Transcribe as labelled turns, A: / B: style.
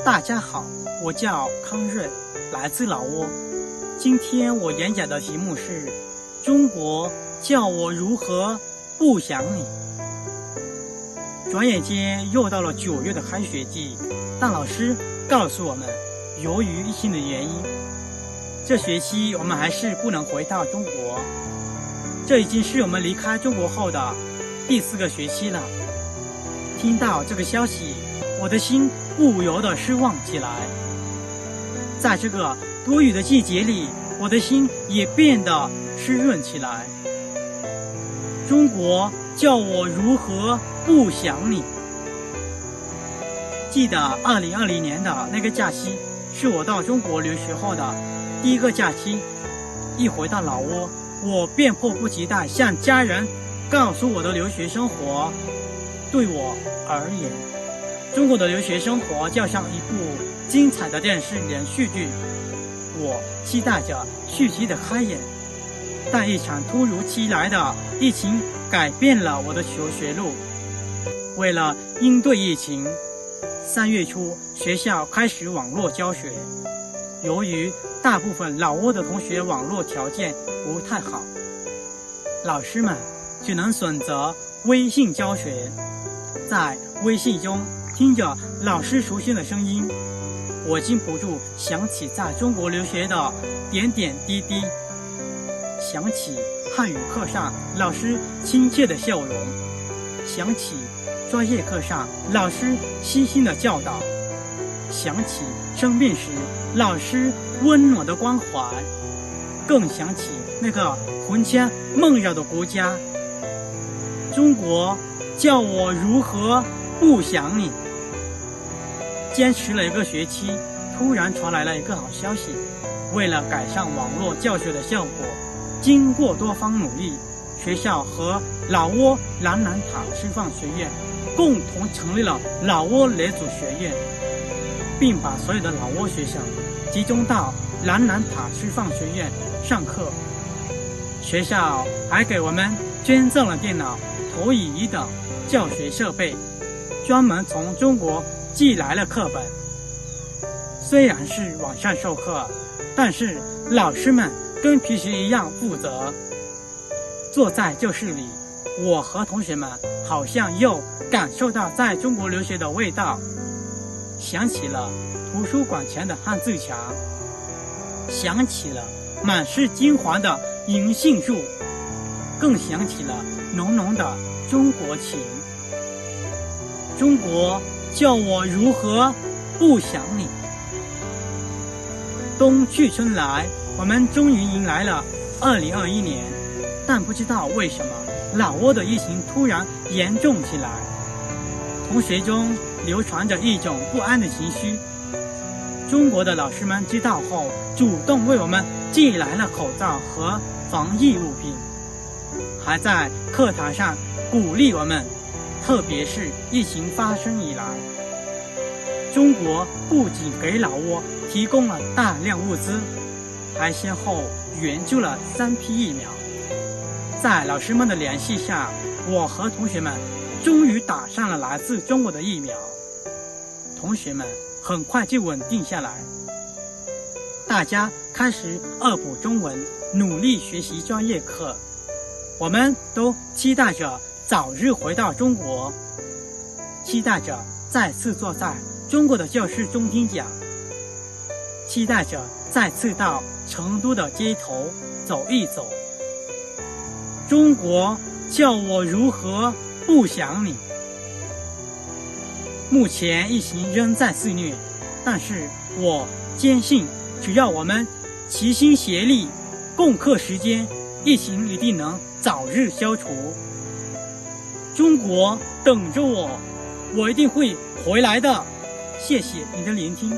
A: 大家好，我叫康瑞，来自老挝。今天我演讲的题目是中国叫我如何不想你。转眼间又到了9月的开学季，但老师告诉我们，由于疫情的原因，这学期我们还是不能回到中国。这已经是我们离开中国后的第4个学期了。听到这个消息，我的心不由得失望起来。在这个多雨的季节里，我的心也变得湿润起来。中国叫我如何不想你。记得2020年的那个假期，是我到中国留学后的第1个假期。一回到老挝，我便迫不及待向家人告诉我的留学生活。对我而言，中国的留学生活就像一部精彩的电视连续剧，我期待着续集的开演。但一场突如其来的疫情改变了我的求学路。为了应对疫情，3月初学校开始网络教学。由于大部分老挝的同学网络条件不太好，老师们只能选择微信教学。在微信中听着老师熟悉的声音，我禁不住想起在中国留学的点点滴滴，想起汉语课上老师亲切的笑容，想起专业课上老师悉心的教导，想起生病时老师温暖的关怀，更想起那个魂牵梦绕的国家。中国叫我如何不想你。坚持了1个学期，突然传来了一个好消息。为了改善网络教学的效果，经过多方努力，学校和老挝蓝南塔师范学院共同成立了老挝雷祖学院，并把所有的老挝学生集中到蓝南塔师范学院上课。学校还给我们捐赠了电脑、投影仪等教学设备，专门从中国寄来了课本。虽然是网上授课，但是老师们跟平时一样负责。坐在教室里，我和同学们好像又感受到在中国留学的味道，想起了图书馆前的汉字墙，想起了满是金黄的银杏树，更想起了浓浓的中国情。中国叫我如何不想你。冬去春来，我们终于迎来了2021年，但不知道为什么老挝的疫情突然严重起来，同学中流传着一种不安的情绪。中国的老师们知道后，主动为我们寄来了口罩和防疫物品，还在课堂上鼓励我们。特别是疫情发生以来，中国不仅给老挝提供了大量物资，还先后援助了3批疫苗。在老师们的联系下，我和同学们终于打上了来自中国的疫苗。同学们很快就稳定下来，大家开始恶补中文，努力学习专业课。我们都期待着早日回到中国，期待着再次坐在中国的教室中听讲，期待着再次到成都的街头走一走。中国叫我如何不想你。目前疫情仍在肆虐，但是我坚信，只要我们齐心协力，共克时艰，疫情一定能早日消除。中国等着我，我一定会回来的。谢谢你的聆听。